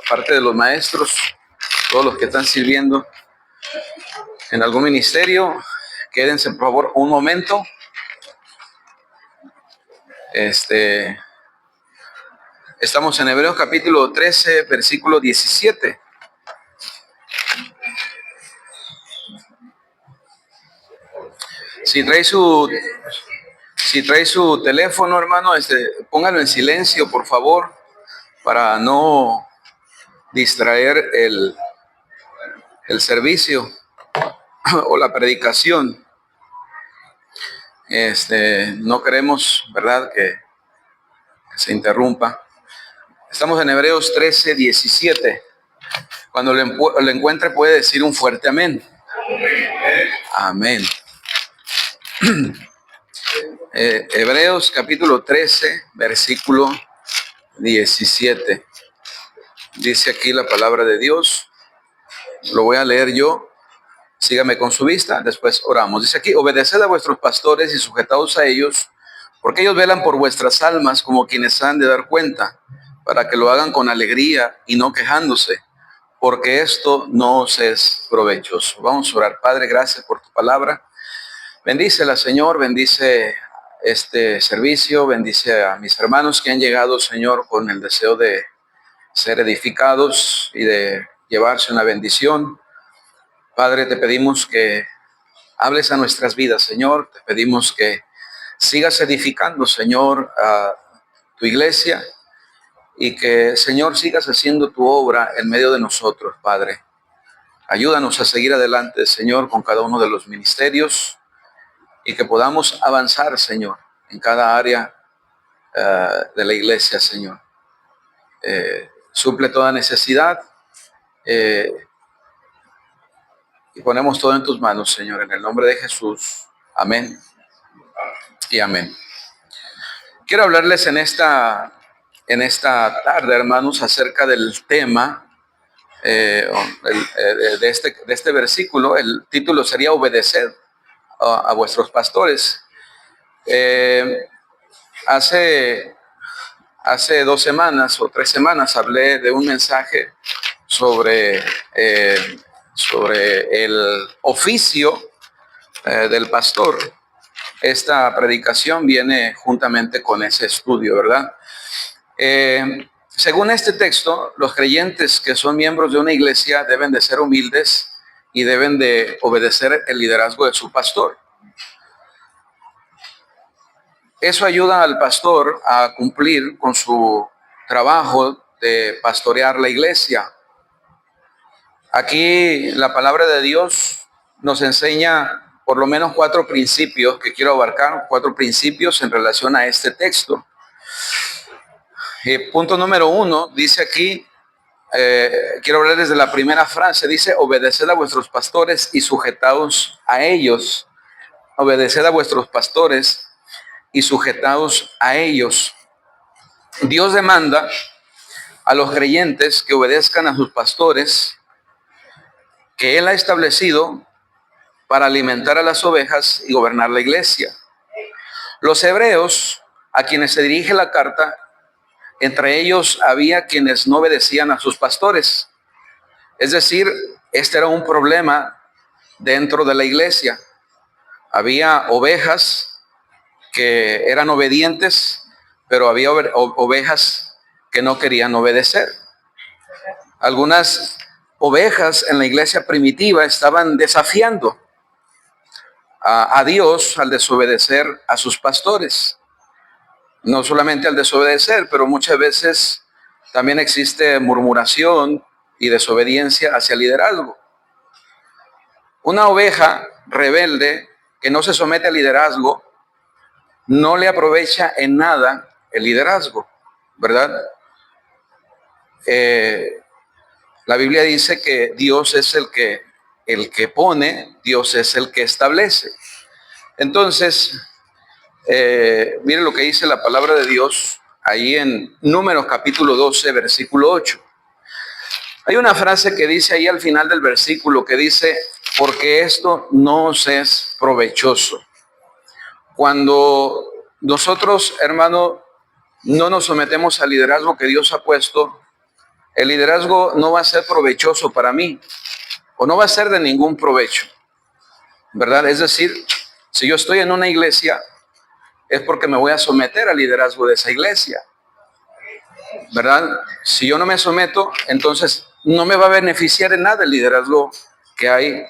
parte de los maestros, todos los que están sirviendo en algún ministerio, quédense por favor un momento. Estamos en Hebreos capítulo 13, versículo 17. Si trae su teléfono, hermano, póngalo en silencio, por favor, para no distraer el servicio o la predicación. No queremos, ¿verdad?, que se interrumpa. Estamos en Hebreos 13, 17. Cuando lo encuentre puede decir un fuerte amén. Amén. Hebreos capítulo 13, versículo 17. Dice aquí la palabra de Dios. Lo voy a leer yo. Sígame con su vista, después oramos. Dice aquí: obedeced a vuestros pastores y sujetaos a ellos, porque ellos velan por vuestras almas como quienes han de dar cuenta, para que lo hagan con alegría y no quejándose, porque esto no os es provechoso. Vamos a orar. Padre, gracias por tu palabra. Bendícela, Señor, bendice este servicio, bendice a mis hermanos que han llegado, Señor, con el deseo de ser edificados y de llevarse una bendición. Padre, te pedimos que hables a nuestras vidas, Señor. Te pedimos que sigas edificando, Señor, a tu iglesia y que, Señor, sigas haciendo tu obra en medio de nosotros, Padre. Ayúdanos a seguir adelante, Señor, con cada uno de los ministerios y que podamos avanzar, Señor, en cada área de la iglesia, Señor. Suple toda necesidad y ponemos todo en tus manos, Señor, en el nombre de Jesús. Amén y amén. Quiero hablarles en esta tarde, hermanos, acerca del tema de este versículo. El título sería Obedeced a vuestros pastores. Hace 2 semanas o 3 semanas hablé de un mensaje sobre el oficio del pastor. Esta predicación viene juntamente con ese estudio, ¿verdad? Según este texto, los creyentes que son miembros de una iglesia deben de ser humildes y deben de obedecer el liderazgo de su pastor. Eso ayuda al pastor a cumplir con su trabajo de pastorear la iglesia. Aquí la palabra de Dios nos enseña por lo menos 4 principios que quiero abarcar, 4 principios en relación a este texto. Punto número 1, dice aquí, quiero hablar desde la primera frase, dice: obedeced a vuestros pastores y sujetaos a ellos. Obedeced a vuestros pastores y sujetaos a ellos. Dios demanda a los creyentes que obedezcan a sus pastores que Él ha establecido para alimentar a las ovejas y gobernar la iglesia. Los hebreos, a quienes se dirige la carta, entre ellos había quienes no obedecían a sus pastores. Es decir, este era un problema dentro de la iglesia. Había ovejas que eran obedientes, pero había ovejas que no querían obedecer. Algunas ovejas en la iglesia primitiva estaban desafiando a Dios al desobedecer a sus pastores. No solamente al desobedecer, pero muchas veces también existe murmuración y desobediencia hacia el liderazgo. Una oveja rebelde que no se somete al liderazgo no le aprovecha en nada el liderazgo, ¿verdad? La Biblia dice que Dios es el que pone, Dios es el que establece. Entonces, mire lo que dice la palabra de Dios ahí en Números capítulo 12, versículo 8. Hay una frase que dice ahí al final del versículo que dice: porque esto no os es provechoso. Cuando nosotros, hermano, no nos sometemos al liderazgo que Dios ha puesto, el liderazgo no va a ser provechoso para mí o no va a ser de ningún provecho, ¿verdad? Es decir, si yo estoy en una iglesia, es porque me voy a someter al liderazgo de esa iglesia, ¿verdad? Si yo no me someto, entonces no me va a beneficiar en nada el liderazgo que hay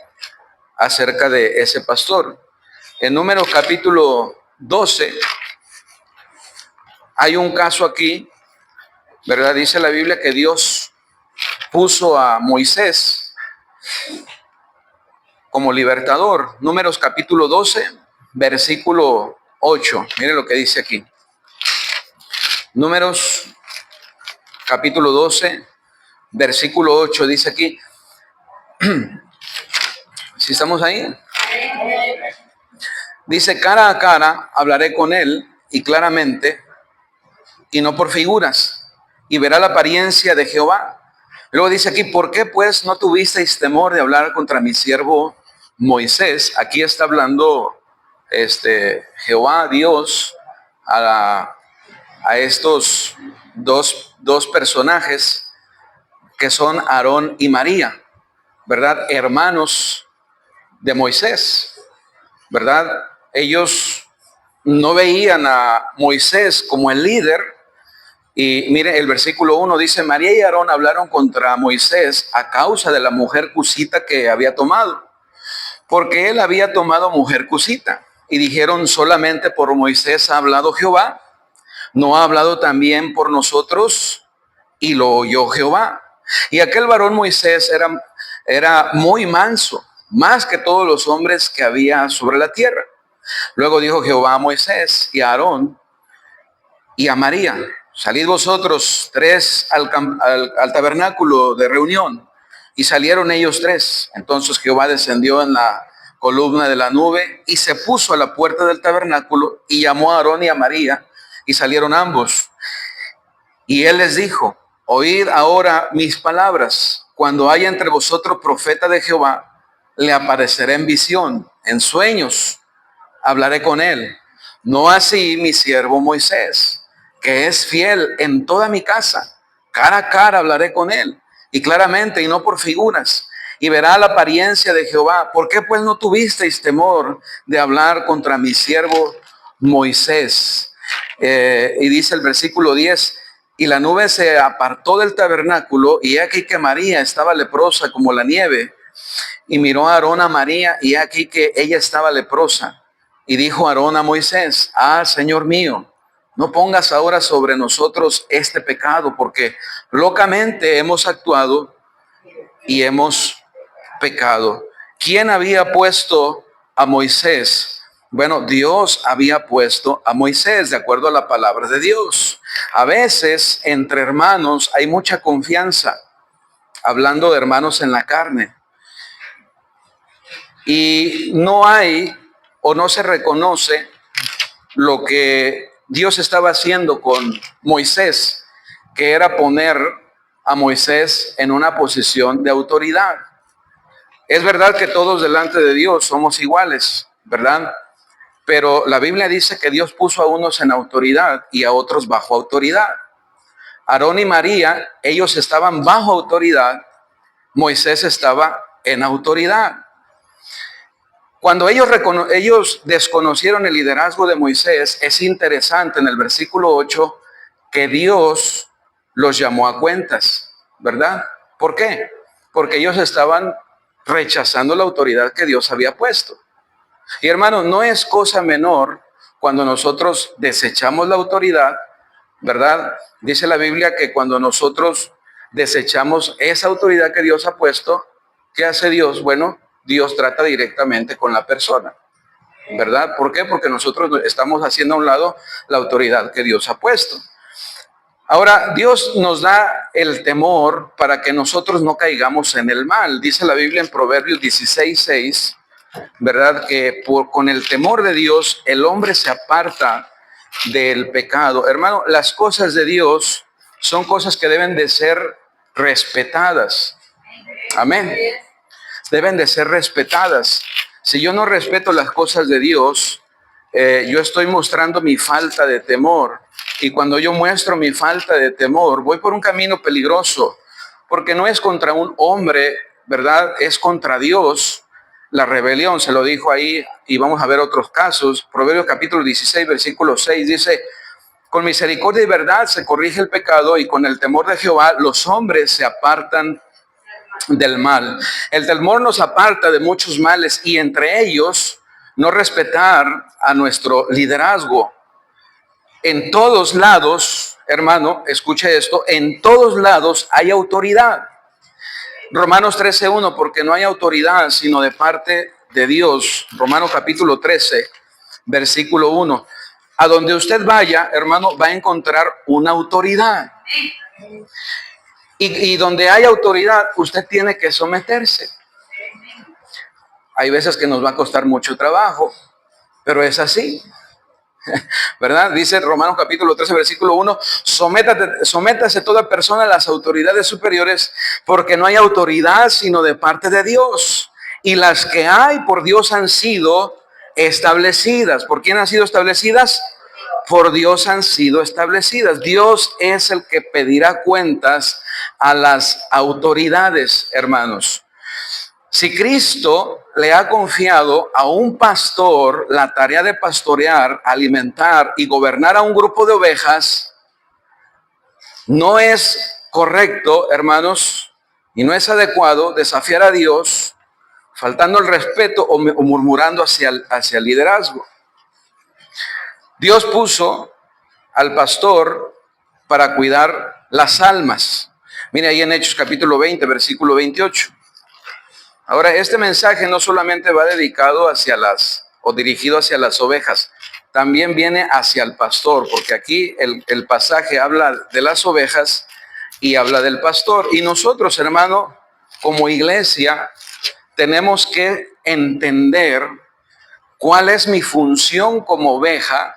acerca de ese pastor. En Números capítulo 12, hay un caso aquí, ¿verdad? Dice la Biblia que Dios puso a Moisés como libertador. Números capítulo 12, versículo 8. Mire lo que dice aquí. Números capítulo 12, versículo 8, dice aquí. ¿Sí estamos ahí? Dice, cara a cara hablaré con él y claramente, y no por figuras, y verá la apariencia de Jehová. Luego dice aquí, ¿por qué pues no tuvisteis temor de hablar contra mi siervo Moisés? Aquí está hablando Jehová, Dios, a estos dos personajes que son Aarón y María, ¿verdad? Hermanos de Moisés, ¿verdad? Ellos no veían a Moisés como el líder. Y mire, el versículo 1 dice, María y Aarón hablaron contra Moisés a causa de la mujer cusita que había tomado, porque él había tomado mujer cusita. Y dijeron, solamente por Moisés ha hablado Jehová, ¿no ha hablado también por nosotros? Y lo oyó Jehová. Y aquel varón Moisés era muy manso, más que todos los hombres que había sobre la tierra. Luego dijo Jehová a Moisés y a Aarón y a María, salid vosotros tres al tabernáculo de reunión. Y salieron ellos tres. Entonces Jehová descendió en la columna de la nube y se puso a la puerta del tabernáculo y llamó a Aarón y a María y salieron ambos. Y él les dijo, oíd ahora mis palabras. Cuando haya entre vosotros profeta de Jehová, le apareceré en visión, en sueños, hablaré con él. No así mi siervo Moisés, que es fiel en toda mi casa. Cara a cara hablaré con él, y claramente, y no por figuras, y verá la apariencia de Jehová. ¿Por qué pues no tuvisteis temor de hablar contra mi siervo Moisés? Y dice el versículo 10, y la nube se apartó del tabernáculo, y aquí que María estaba leprosa como la nieve. Y miró a Aarón a María, y aquí que ella estaba leprosa. Y dijo Aarón a Moisés, Señor mío, no pongas ahora sobre nosotros este pecado, porque locamente hemos actuado y hemos pecado. ¿Quién había puesto a Moisés? Bueno, Dios había puesto a Moisés de acuerdo a la palabra de Dios. A veces entre hermanos hay mucha confianza, hablando de hermanos en la carne. Y no hay o no se reconoce lo que Dios estaba haciendo con Moisés, que era poner a Moisés en una posición de autoridad. Es verdad que todos delante de Dios somos iguales, ¿verdad? Pero la Biblia dice que Dios puso a unos en autoridad y a otros bajo autoridad. Aarón y María, ellos estaban bajo autoridad, Moisés estaba en autoridad. Cuando ellos desconocieron el liderazgo de Moisés, es interesante en el versículo 8 que Dios los llamó a cuentas, ¿verdad? ¿Por qué? Porque ellos estaban rechazando la autoridad que Dios había puesto. Y hermano, no es cosa menor cuando nosotros desechamos la autoridad, ¿verdad? Dice la Biblia que cuando nosotros desechamos esa autoridad que Dios ha puesto, ¿qué hace Dios? Bueno, Dios trata directamente con la persona, ¿verdad? ¿Por qué? Porque nosotros estamos haciendo a un lado la autoridad que Dios ha puesto. Ahora, Dios nos da el temor para que nosotros no caigamos en el mal. Dice la Biblia en Proverbios 16:6, ¿verdad? Que con el temor de Dios el hombre se aparta del pecado. Hermano, las cosas de Dios son cosas que deben de ser respetadas. Amén. Deben de ser respetadas. Si yo no respeto las cosas de Dios, yo estoy mostrando mi falta de temor. Y cuando yo muestro mi falta de temor, voy por un camino peligroso, porque no es contra un hombre, ¿verdad? Es contra Dios la rebelión, se lo dijo ahí, y vamos a ver otros casos. Proverbios capítulo 16, versículo 6 dice: con misericordia y verdad se corrige el pecado, y con el temor de Jehová los hombres se apartan del mal. El temor nos aparta de muchos males, y entre ellos no respetar a nuestro liderazgo. En todos lados, hermano, escuche esto, en todos lados hay autoridad. Romanos 13:1, porque no hay autoridad sino de parte de Dios. Romanos capítulo 13, versículo 1. A donde usted vaya, hermano, va a encontrar una autoridad. Y donde hay autoridad, usted tiene que someterse. Hay veces que nos va a costar mucho trabajo, pero es así, ¿verdad? Dice Romanos capítulo 13, versículo 1, sométase toda persona a las autoridades superiores, porque no hay autoridad sino de parte de Dios. Y las que hay por Dios han sido establecidas. ¿Por quién han sido establecidas? Por Dios han sido establecidas. Dios es el que pedirá cuentas a las autoridades, hermanos. Si Cristo le ha confiado a un pastor la tarea de pastorear, alimentar y gobernar a un grupo de ovejas, no es correcto, hermanos, y no es adecuado desafiar a Dios faltando el respeto o murmurando hacia el liderazgo. Dios puso al pastor para cuidar las almas. Mire ahí en Hechos capítulo 20, versículo 28. Ahora, este mensaje no solamente va dedicado dirigido hacia las ovejas, también viene hacia el pastor, porque aquí el pasaje habla de las ovejas y habla del pastor. Y nosotros, hermano, como iglesia, tenemos que entender cuál es mi función como oveja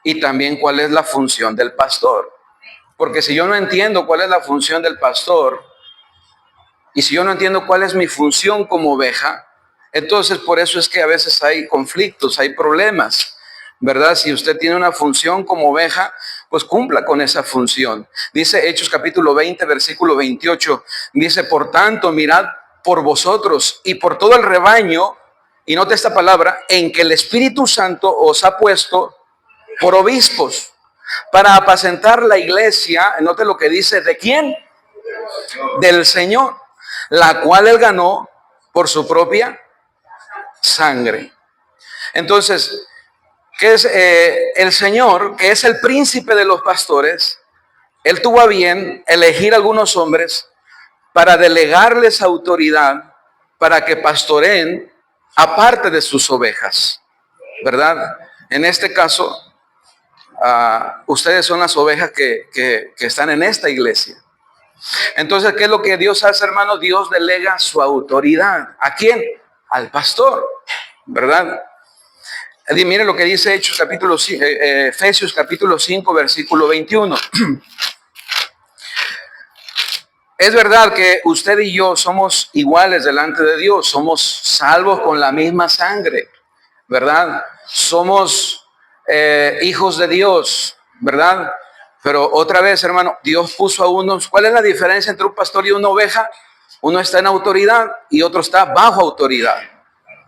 y también cuál es la función del pastor. Porque si yo no entiendo cuál es la función del pastor, y si yo no entiendo cuál es mi función como oveja, entonces por eso es que a veces hay conflictos, hay problemas, ¿verdad? Si usted tiene una función como oveja, pues cumpla con esa función. Dice Hechos capítulo 20, versículo 28, dice: por tanto, mirad por vosotros y por todo el rebaño, y note esta palabra, en que el Espíritu Santo os ha puesto por obispos, para apacentar la iglesia. Note lo que dice: ¿de quién? Del Señor, la cual él ganó por su propia sangre. Entonces, ¿qué es el Señor, que es el príncipe de los pastores? Él tuvo a bien elegir algunos hombres para delegarles autoridad para que pastoreen aparte de sus ovejas, ¿verdad? En este caso, ustedes son las ovejas que están en esta iglesia. Entonces, ¿qué es lo que Dios hace, hermano? Dios delega su autoridad. ¿A quién? Al pastor, ¿verdad? Y mire lo que dice Efesios capítulo 5, versículo 21. Es verdad que usted y yo somos iguales delante de Dios, somos salvos con la misma sangre, ¿verdad? Somos hijos de Dios, ¿verdad? Pero otra vez, hermano, Dios puso a unos. ¿Cuál es la diferencia entre un pastor y una oveja? Uno está en autoridad y otro está bajo autoridad.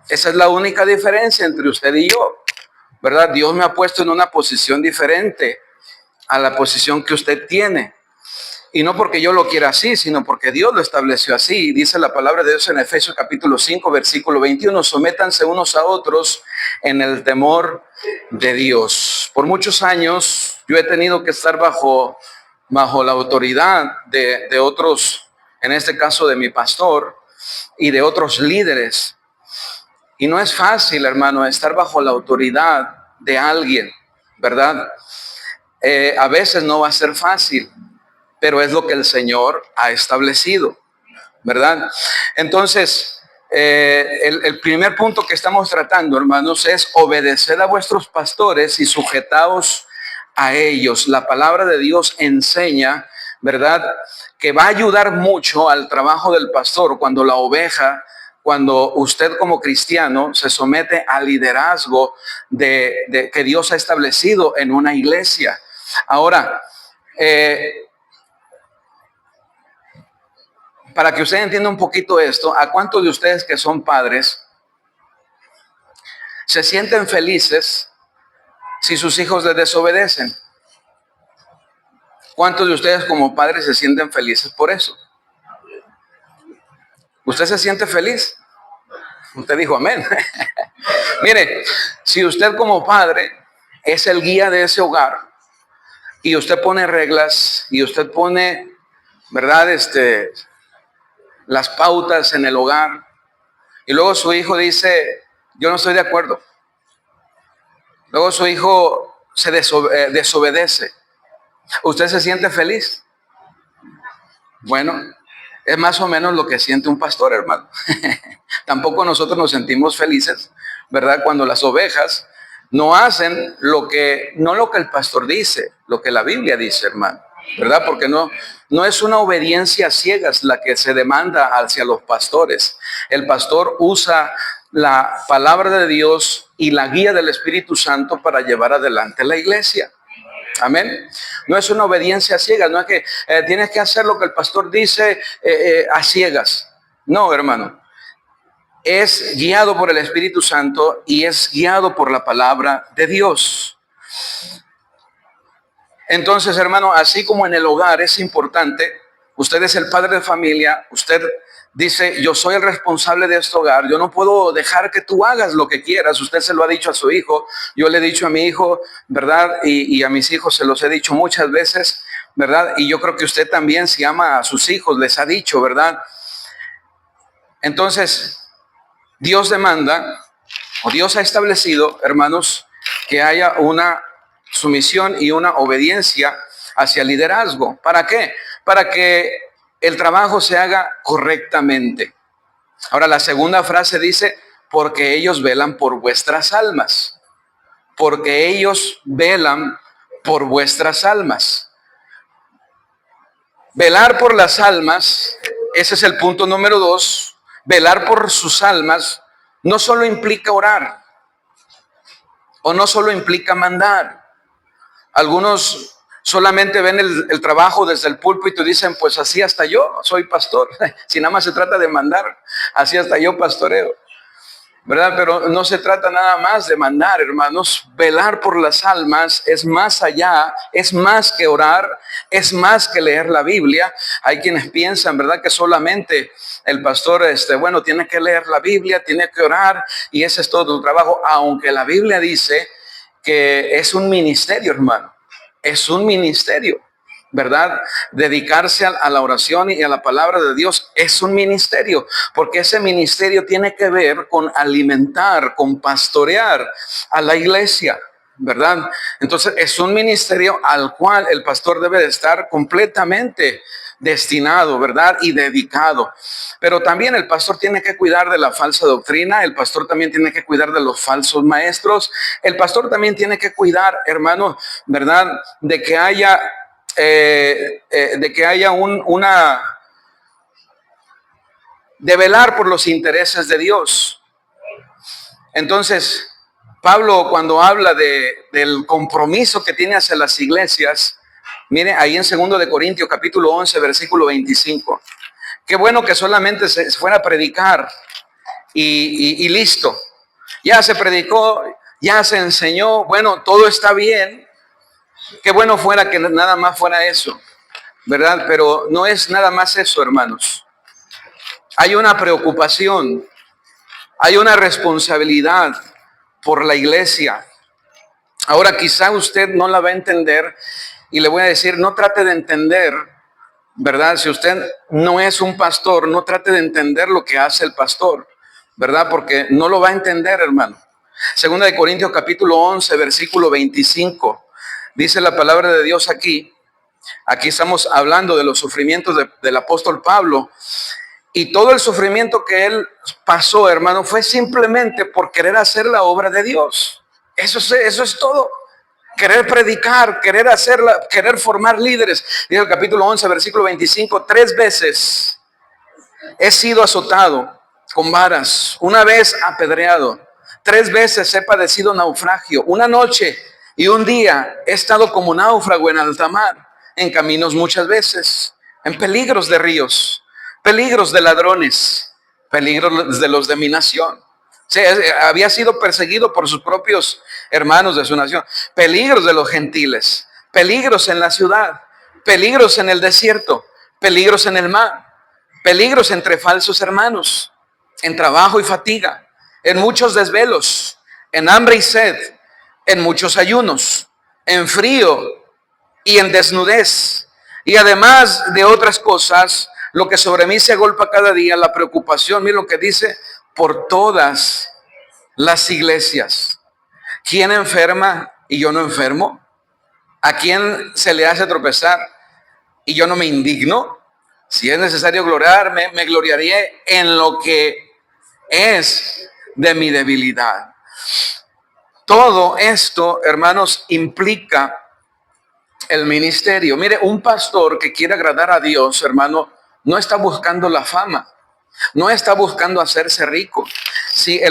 Esa es la única diferencia entre usted y yo, ¿verdad? Dios me ha puesto en una posición diferente a la posición que usted tiene. Y no porque yo lo quiera así, sino porque Dios lo estableció así. Dice la palabra de Dios en Efesios capítulo 5, versículo 21, sométanse unos a otros en el temor de Dios. Por muchos años yo he tenido que estar bajo la autoridad de otros, en este caso de mi pastor y de otros líderes. Y no es fácil, hermano, estar bajo la autoridad de alguien, ¿verdad? A veces no va a ser fácil, pero es lo que el Señor ha establecido, ¿verdad? Entonces, el primer punto que estamos tratando, hermanos, es obedecer a vuestros pastores y sujetaos a ellos. La palabra de Dios enseña, ¿verdad?, que va a ayudar mucho al trabajo del pastor cuando usted como cristiano se somete al liderazgo que Dios ha establecido en una iglesia. Ahora, para que usted entienda un poquito esto, ¿a cuántos de ustedes que son padres se sienten felices si sus hijos les desobedecen? ¿Cuántos de ustedes como padres se sienten felices por eso? ¿Usted se siente feliz? Usted dijo amén. Mire, si usted como padre es el guía de ese hogar y usted pone reglas y usted pone, ¿verdad? Las pautas en el hogar y luego su hijo dice, yo no estoy de acuerdo. Luego su hijo se desobedece. ¿Usted se siente feliz? Bueno, es más o menos lo que siente un pastor, hermano. Tampoco nosotros nos sentimos felices, ¿verdad? Cuando las ovejas no hacen no lo que el pastor dice, lo que la Biblia dice, hermano, ¿verdad? Porque no es una obediencia ciegas la que se demanda hacia los pastores. El pastor usa la palabra de Dios y la guía del Espíritu Santo para llevar adelante la iglesia. Amén. No es una obediencia ciega, no es que tienes que hacer lo que el pastor dice a ciegas. No, hermano. Es guiado por el Espíritu Santo y es guiado por la palabra de Dios. Entonces, hermano, así como en el hogar es importante, usted es el padre de familia, usted dice, yo soy el responsable de este hogar, yo no puedo dejar que tú hagas lo que quieras. Usted se lo ha dicho a su hijo, yo le he dicho a mi hijo, ¿verdad? Y a mis hijos se los he dicho muchas veces, ¿verdad? Y yo creo que usted también, si ama a sus hijos, les ha dicho, ¿verdad? Entonces, Dios demanda, o Dios ha establecido, hermanos, que haya una sumisión y una obediencia hacia el liderazgo. ¿Para qué? Para que el trabajo se haga correctamente. Ahora, la segunda frase dice, porque ellos velan por vuestras almas. Porque ellos velan por vuestras almas. Velar por las almas, ese es el punto número 2. Velar por sus almas no solo implica orar, o no solo implica mandar. Algunos solamente ven el trabajo desde el púlpito y dicen, pues así hasta yo soy pastor. Si nada más se trata de mandar, así hasta yo pastoreo, ¿verdad? Pero no se trata nada más de mandar, hermanos. Velar por las almas es más allá, es más que orar, es más que leer la Biblia. Hay quienes piensan, ¿verdad?, que solamente el pastor, bueno, tiene que leer la Biblia, tiene que orar y ese es todo su trabajo, aunque la Biblia dice que es un ministerio, hermano, es un ministerio, ¿verdad? Dedicarse a la oración y a la palabra de Dios es un ministerio, porque ese ministerio tiene que ver con alimentar, con pastorear a la iglesia, ¿verdad? Entonces es un ministerio al cual el pastor debe de estar completamente destinado, ¿verdad? Y dedicado. Pero también el pastor tiene que cuidar de la falsa doctrina, el pastor también tiene que cuidar de los falsos maestros, el pastor también tiene que cuidar, hermano, ¿verdad? De que haya de velar por los intereses de Dios. Entonces, Pablo, cuando habla del compromiso que tiene hacia las iglesias, mire ahí en 2 de Corintios capítulo 11, versículo 25. Qué bueno que solamente se fuera a predicar y listo. Ya se predicó, ya se enseñó, bueno, todo está bien. Qué bueno fuera que nada más fuera eso, ¿verdad? Pero no es nada más eso, hermanos. Hay una preocupación, hay una responsabilidad por la iglesia. Ahora quizá usted no la va a entender y le voy a decir, no trate de entender, ¿verdad? Si usted no es un pastor, no trate de entender lo que hace el pastor, ¿verdad? Porque no lo va a entender, hermano. 2 de Corintios capítulo 11, versículo 25. Dice la palabra de Dios aquí. Aquí estamos hablando de los sufrimientos del apóstol Pablo. Y todo el sufrimiento que él pasó, hermano, fue simplemente por querer hacer la obra de Dios. Eso es todo. Querer predicar, querer formar líderes. Dice el capítulo 11, versículo 25, 3 veces he sido azotado con varas, una vez apedreado, 3 veces he padecido naufragio, una noche y un día he estado como náufrago en alta mar, en caminos muchas veces, en peligros de ríos, peligros de ladrones, peligros de los de mi nación. Sí, había sido perseguido por sus propios hermanos de su nación. Peligros de los gentiles, peligros en la ciudad, peligros en el desierto, peligros en el mar, peligros entre falsos hermanos, en trabajo y fatiga, en muchos desvelos, en hambre y sed, en muchos ayunos, en frío y en desnudez. Y además de otras cosas, lo que sobre mí se agolpa cada día, la preocupación, mira lo que dice, por todas las iglesias. ¿Quién enferma y yo no enfermo? ¿A quién se le hace tropezar y yo no me indigno? Si es necesario gloriarme, me gloriaré en lo que es de mi debilidad. Todo esto, hermanos, implica el ministerio. Mire, un pastor que quiere agradar a Dios, hermano, no está buscando la fama, no está buscando hacerse rico. Si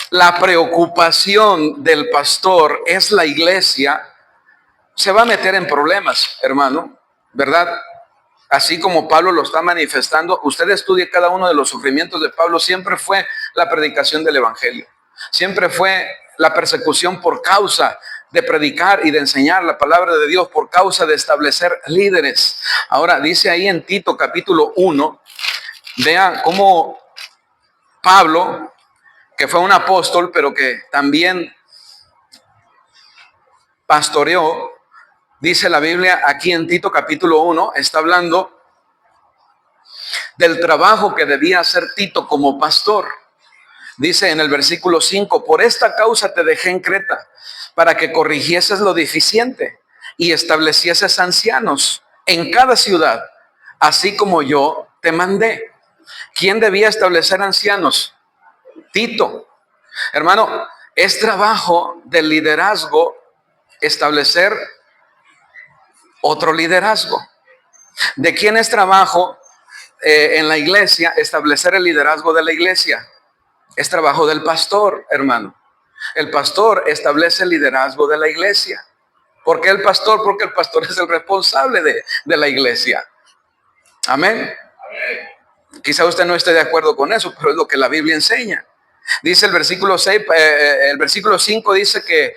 la preocupación del pastor es la iglesia, se va a meter en problemas, hermano, ¿verdad? Así como Pablo lo está manifestando, usted estudie cada uno de los sufrimientos de Pablo, siempre fue la predicación del evangelio, siempre fue la persecución por causa de predicar y de enseñar la palabra de Dios, por causa de establecer líderes. Ahora dice ahí en Tito capítulo 1, vean cómo Pablo, que fue un apóstol, pero que también pastoreó, dice la Biblia aquí en Tito capítulo 1, está hablando del trabajo que debía hacer Tito como pastor. Dice en el versículo 5, por esta causa te dejé en Creta, para que corrigieses lo deficiente y establecieses ancianos en cada ciudad, así como yo te mandé. ¿Quién debía establecer ancianos? Tito. Hermano, es trabajo del liderazgo establecer otro liderazgo. ¿De quién es trabajo en la iglesia establecer el liderazgo de la iglesia? Es trabajo del pastor, hermano. El pastor establece el liderazgo de la iglesia. ¿Por qué el pastor? Porque el pastor es el responsable de la iglesia. Amén. Quizá usted no esté de acuerdo con eso, pero es lo que la Biblia enseña. Dice el versículo 6, el versículo 5 dice que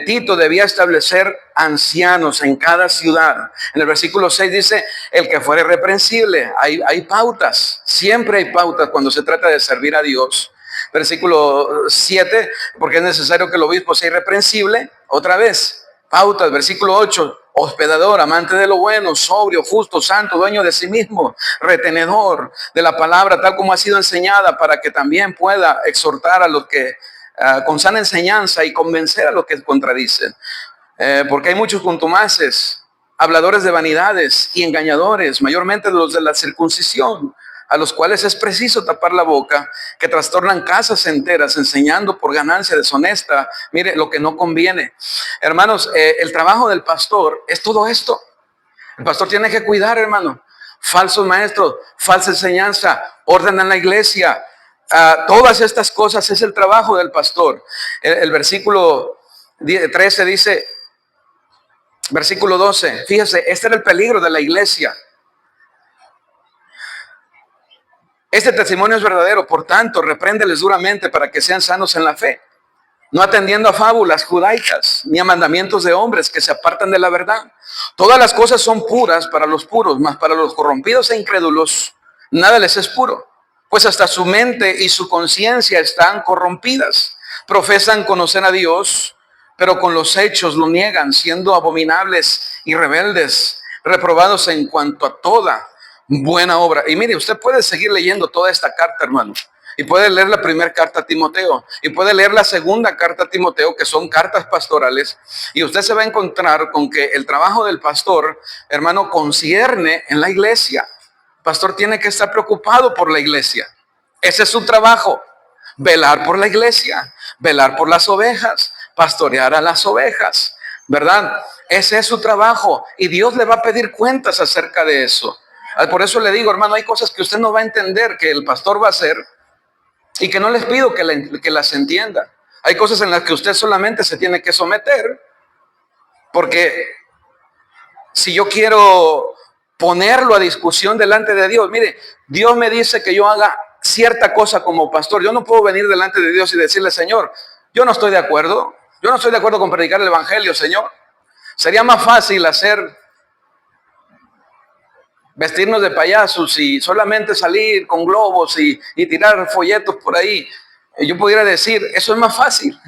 Tito debía establecer ancianos en cada ciudad. En el versículo 6 dice, el que fuere reprensible. Hay pautas, siempre hay pautas cuando se trata de servir a Dios. Versículo 7, porque es necesario que el obispo sea irreprensible. Otra vez, pautas. Versículo 8, hospedador, amante de lo bueno, sobrio, justo, santo, dueño de sí mismo, retenedor de la palabra tal como ha sido enseñada, para que también pueda exhortar a los que con sana enseñanza y convencer a los que contradicen. Porque hay muchos contumaces, habladores de vanidades y engañadores, mayormente los de la circuncisión, a los cuales es preciso tapar la boca, que trastornan casas enteras, enseñando por ganancia deshonesta, mire, lo que no conviene. Hermanos, el trabajo del pastor es todo esto. El pastor tiene que cuidar, hermano, falsos maestros, falsa enseñanza, orden en la iglesia. Todas estas cosas es el trabajo del pastor. El versículo 13 dice, versículo 12, fíjese, este era el peligro de la iglesia. Este testimonio es verdadero, por tanto, repréndeles duramente para que sean sanos en la fe, no atendiendo a fábulas judaicas, ni a mandamientos de hombres que se apartan de la verdad. Todas las cosas son puras para los puros, mas para los corrompidos e incrédulos, nada les es puro, pues hasta su mente y su conciencia están corrompidas. Profesan conocer a Dios, pero con los hechos lo niegan, siendo abominables y rebeldes, reprobados en cuanto a toda buena obra. Y mire, usted puede seguir leyendo toda esta carta, hermano, y puede leer la primera carta a Timoteo, y puede leer la segunda carta a Timoteo, que son cartas pastorales, y usted se va a encontrar con que el trabajo del pastor, hermano, concierne en la iglesia. El pastor tiene que estar preocupado por la iglesia. Ese es su trabajo, velar por la iglesia, velar por las ovejas, pastorear a las ovejas, ¿verdad? Ese es su trabajo, y Dios le va a pedir cuentas acerca de eso. Por eso le digo, hermano, hay cosas que usted no va a entender que el pastor va a hacer y que no les pido que las entienda. Hay cosas en las que usted solamente se tiene que someter, porque si yo quiero ponerlo a discusión delante de Dios. Mire, Dios me dice que yo haga cierta cosa como pastor. Yo no puedo venir delante de Dios y decirle, Señor, yo no estoy de acuerdo. Yo no estoy de acuerdo con predicar el evangelio, Señor. Sería más fácil vestirnos de payasos y solamente salir con globos y tirar folletos por ahí. Yo pudiera decir, eso es más fácil.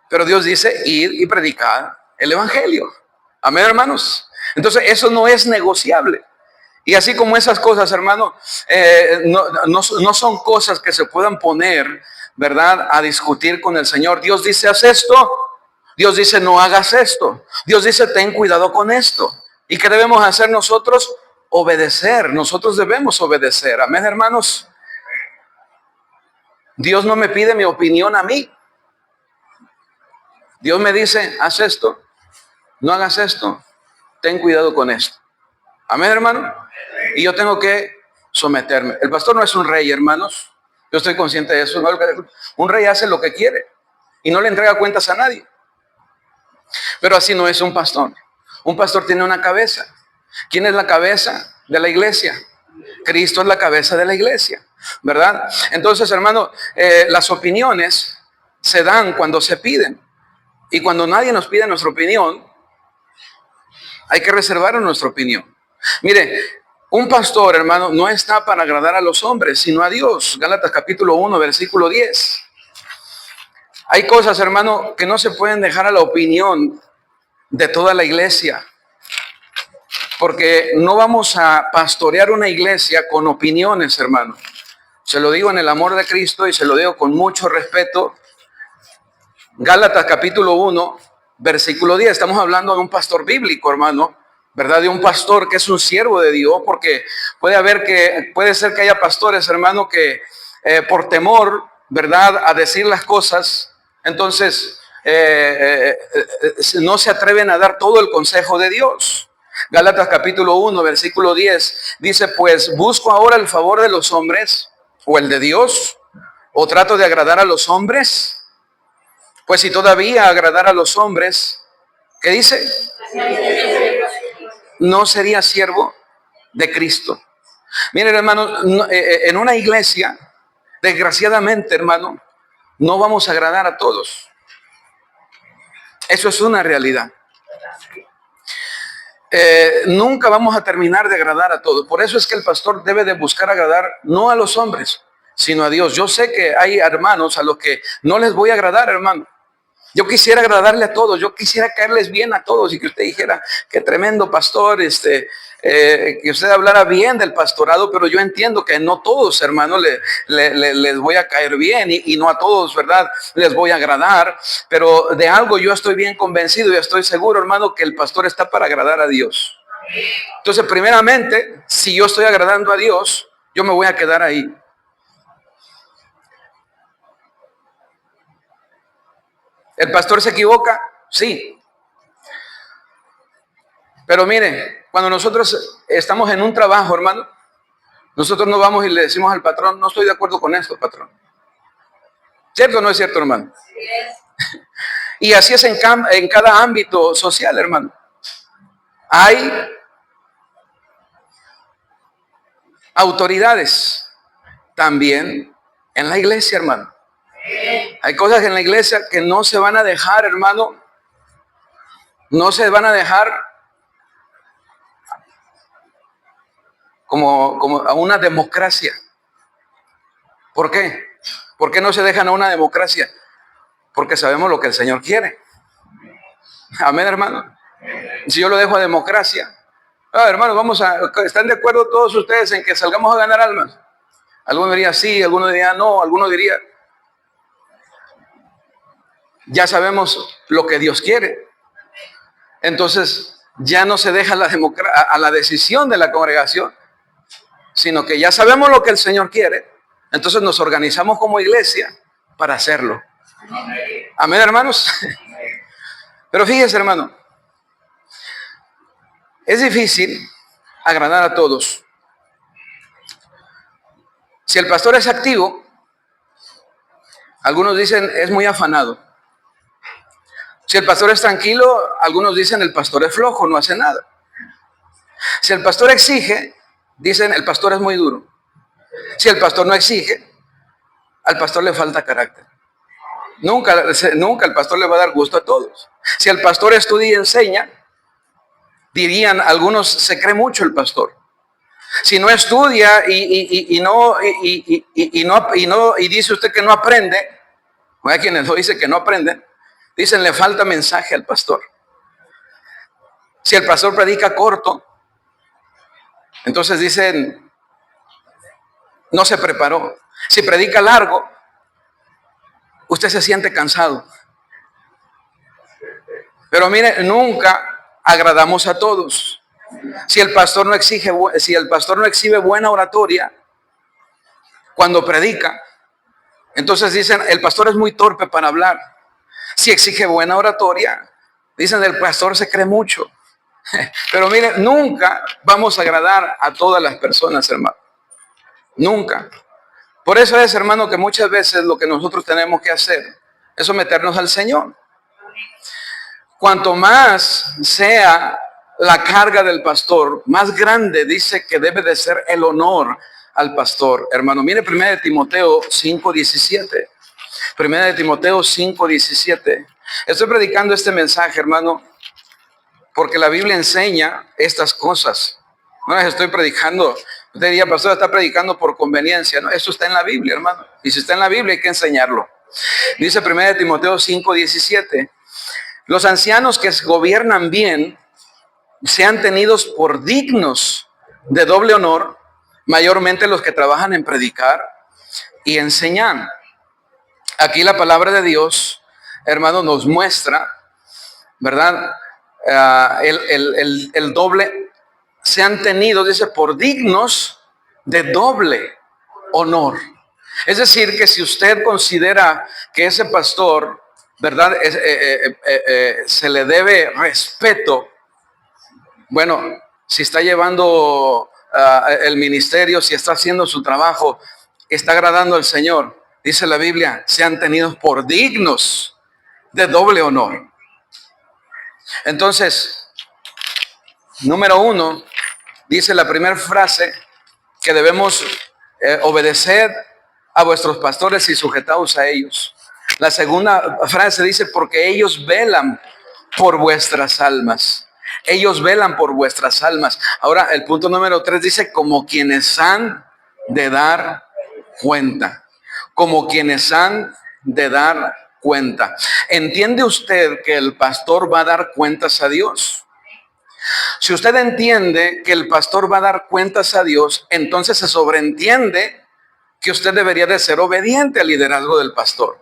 Pero Dios dice, ir y predicar el evangelio. Amén, hermanos. Entonces, eso no es negociable. Y así como esas cosas, hermano, no son cosas que se puedan poner, ¿verdad?, a discutir con el Señor. Dios dice, haz esto. Dios dice, no hagas esto. Dios dice, ten cuidado con esto. ¿Y qué debemos hacer nosotros? Obedecer. Nosotros debemos obedecer. Amén, hermanos. Dios no me pide mi opinión a mí. Dios me dice, haz esto, no hagas esto, ten cuidado con esto. Amén, hermano. Y yo tengo que someterme. El pastor no es un rey, hermanos. Yo estoy consciente de eso. ¿No? Un rey hace lo que quiere y no le entrega cuentas a nadie. Pero así no es un pastor. Un pastor tiene una cabeza. ¿Quién es la cabeza de la iglesia? Cristo es la cabeza de la iglesia, ¿verdad? Entonces, hermano, las opiniones se dan cuando se piden. Y cuando nadie nos pide nuestra opinión, hay que reservar nuestra opinión. Mire, un pastor, hermano, no está para agradar a los hombres, sino a Dios. Gálatas capítulo 1, versículo 10. Hay cosas, hermano, que no se pueden dejar a la opinión de toda la iglesia. Porque no vamos a pastorear una iglesia con opiniones, hermano. Se lo digo en el amor de Cristo y se lo digo con mucho respeto. Gálatas capítulo 1, versículo 10. Estamos hablando de un pastor bíblico, hermano, ¿verdad? De un pastor que es un siervo de Dios, porque puede ser que haya pastores, hermano, que por temor, ¿verdad?, a decir las cosas, entonces no se atreven a dar todo el consejo de Dios. Gálatas capítulo 1, versículo 10 dice, pues busco ahora el favor de los hombres o el de Dios, o trato de agradar a los hombres. Pues si todavía agradar a los hombres, ¿qué dice? No sería siervo de Cristo. Miren, hermano, en una iglesia, desgraciadamente, hermano, no vamos a agradar a todos. Eso es una realidad. Nunca vamos a terminar de agradar a todos. Por eso es que el pastor debe de buscar agradar no a los hombres, sino a Dios. Yo sé que hay hermanos a los que no les voy a agradar, hermano. Yo quisiera agradarle a todos, yo quisiera caerles bien a todos y que usted dijera, qué tremendo pastor, que usted hablara bien del pastorado, pero yo entiendo que no todos, hermanos, les voy a caer bien y no a todos, ¿verdad?, les voy a agradar, pero de algo yo estoy bien convencido y estoy seguro, hermano, que el pastor está para agradar a Dios. Entonces, primeramente, si yo estoy agradando a Dios, yo me voy a quedar ahí. ¿El pastor se equivoca? Sí. Pero mire, cuando nosotros estamos en un trabajo, hermano, nosotros no vamos y le decimos al patrón, no estoy de acuerdo con esto, patrón. ¿Cierto o no es cierto, hermano? Sí. Y así es en cada ámbito social, hermano. Hay autoridades también en la iglesia, hermano. Hay cosas en la iglesia que no se van a dejar, hermano, no se van a dejar como a una democracia. ¿Por qué? ¿Por qué no se dejan a una democracia? Porque sabemos lo que el Señor quiere. Amén, hermano. Si yo lo dejo a democracia, hermano, ¿están de acuerdo todos ustedes en que salgamos a ganar almas? Alguno diría sí, alguno diría no, alguno diría, ya sabemos lo que Dios quiere. Entonces, ya no se deja a la decisión de la congregación, sino que ya sabemos lo que el Señor quiere. Entonces nos organizamos como iglesia para hacerlo. Amén, hermanos. Pero fíjese, hermano, es difícil agradar a todos. Si el pastor es activo, algunos dicen es muy afanado. Si el pastor es tranquilo, algunos dicen el pastor es flojo, no hace nada. Si el pastor exige, dicen, el pastor es muy duro. Si el pastor no exige, al pastor le falta carácter. Nunca el pastor le va a dar gusto a todos. Si el pastor estudia y enseña, dirían algunos, se cree mucho el pastor. Si no estudia y dice usted que no aprende, hay quienes lo dicen que no aprenden, dicen le falta mensaje al pastor. Si el pastor predica corto, entonces dicen no se preparó. Si predica largo, usted se siente cansado. Pero mire, nunca agradamos a todos. Si el pastor no exhibe buena oratoria cuando predica, entonces dicen, el pastor es muy torpe para hablar. Si exige buena oratoria, dicen, el pastor se cree mucho. Pero mire, nunca vamos a agradar a todas las personas, hermano. Nunca. Por eso es, hermano, que muchas veces lo que nosotros tenemos que hacer es someternos al Señor. Cuanto más sea la carga del pastor, más grande dice que debe de ser el honor al pastor. Hermano, mire 1 Timoteo 5:17. 1 Timoteo 5:17. Estoy predicando este mensaje, hermano, porque la Biblia enseña estas cosas. No las estoy predicando. Usted diría, pastor, está predicando por conveniencia. No, eso está en la Biblia, hermano. Y si está en la Biblia hay que enseñarlo. Dice 1 Timoteo 5:17. Los ancianos que gobiernan bien sean tenidos por dignos de doble honor, mayormente los que trabajan en predicar y enseñar. Aquí la palabra de Dios, hermano, nos muestra, ¿verdad? El doble, sean tenidos, dice, por dignos de doble honor. Es decir, que si usted considera que ese pastor, ¿verdad? Se le debe respeto. Bueno, si está llevando el ministerio, si está haciendo su trabajo, está agradando al Señor, dice la Biblia, sean tenidos por dignos de doble honor. Entonces, número 1, dice la primera frase que debemos obedecer a vuestros pastores y sujetaos a ellos. La segunda frase dice, porque ellos velan por vuestras almas. Ellos velan por vuestras almas. Ahora, el punto número 3 dice, como quienes han de dar cuenta. Como quienes han de dar cuenta. ¿Entiende usted que el pastor va a dar cuentas a Dios? Si usted entiende que el pastor va a dar cuentas a Dios, entonces se sobreentiende que usted debería de ser obediente al liderazgo del pastor.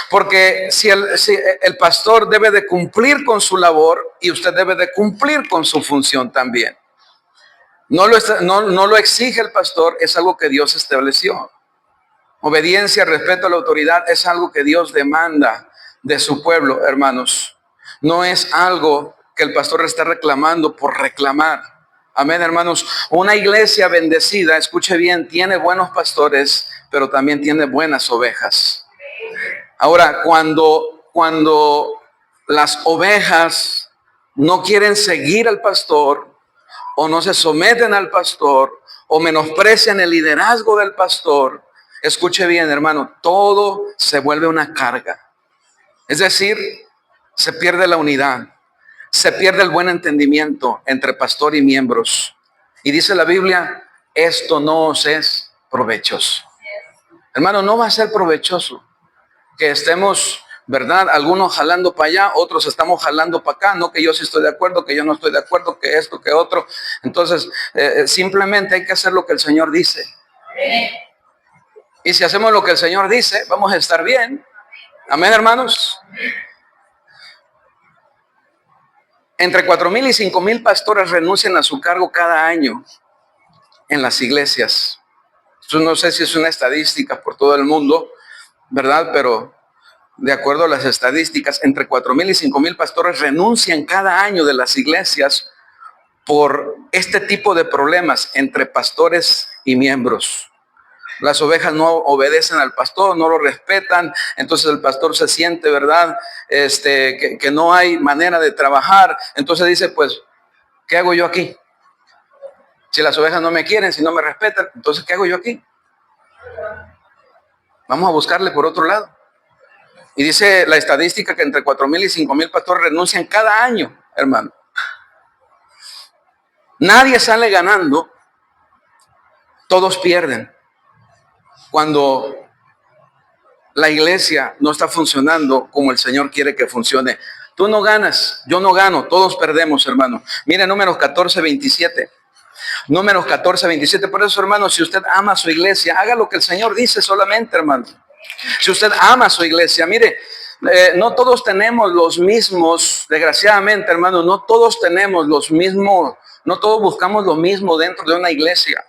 Porque si el pastor debe de cumplir con su labor y usted debe de cumplir con su función también. No lo exige el pastor, es algo que Dios estableció. Obediencia, respeto a la autoridad es algo que Dios demanda de su pueblo, hermanos. No es algo que el pastor está reclamando por reclamar. Amén, hermanos. Una iglesia bendecida, escuche bien, tiene buenos pastores, pero también tiene buenas ovejas. Ahora, cuando las ovejas no quieren seguir al pastor, o no se someten al pastor, o menosprecian el liderazgo del pastor, escuche bien, hermano, todo se vuelve una carga. Es decir, se pierde la unidad, se pierde el buen entendimiento entre pastor y miembros. Y dice la Biblia, esto no os es provechoso. Hermano, no va a ser provechoso que estemos, ¿verdad? Algunos jalando para allá, otros estamos jalando para acá, no que yo sí estoy de acuerdo, que yo no estoy de acuerdo, que esto, que otro. Entonces, simplemente hay que hacer lo que el Señor dice. Y si hacemos lo que el Señor dice, vamos a estar bien. Amén, hermanos. Entre 4,000 y 5,000 pastores renuncian a su cargo cada año en las iglesias. Yo no sé si es una estadística por todo el mundo, ¿verdad? Pero de acuerdo a las estadísticas, entre 4,000 y 5,000 pastores renuncian cada año de las iglesias por este tipo de problemas entre pastores y miembros. Las ovejas no obedecen al pastor, no lo respetan, entonces el pastor se siente, ¿verdad? Que no hay manera de trabajar. Entonces dice, pues, ¿qué hago yo aquí? Si las ovejas no me quieren, si no me respetan, entonces ¿qué hago yo aquí? Vamos a buscarle por otro lado. Y dice la estadística que entre 4,000 y 5,000 pastores renuncian cada año, hermano. Nadie sale ganando, todos pierden. Cuando la iglesia no está funcionando como el Señor quiere que funcione. Tú no ganas, yo no gano, todos perdemos, hermano. Mire Números 14:27. Números 14:27. Por eso, hermano, si usted ama a su iglesia, haga lo que el Señor dice solamente, hermano. Si usted ama a su iglesia, mire, no todos tenemos los mismos, desgraciadamente, hermano, no todos tenemos los mismos, no todos buscamos lo mismo dentro de una iglesia.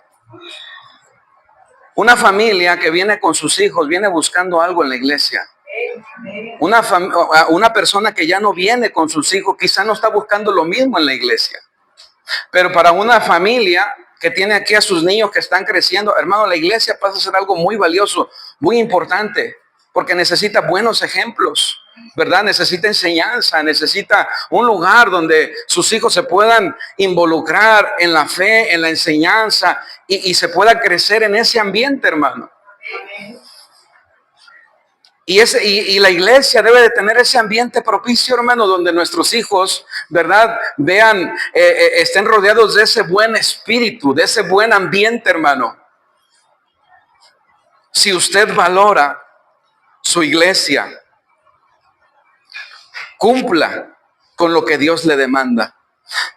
Una familia que viene con sus hijos, viene buscando algo en la iglesia. Una persona que ya no viene con sus hijos, quizá no está buscando lo mismo en la iglesia. Pero para una familia que tiene aquí a sus niños que están creciendo, hermano, la iglesia pasa a ser algo muy valioso, muy importante, porque necesita buenos ejemplos, ¿verdad? Necesita enseñanza, necesita un lugar donde sus hijos se puedan involucrar en la fe, en la enseñanza y se pueda crecer en ese ambiente, hermano. Y la iglesia debe de tener ese ambiente propicio, hermano, donde nuestros hijos, ¿verdad? Vean, estén rodeados de ese buen espíritu, de ese buen ambiente, hermano. Si usted valora su iglesia, cumpla con lo que Dios le demanda.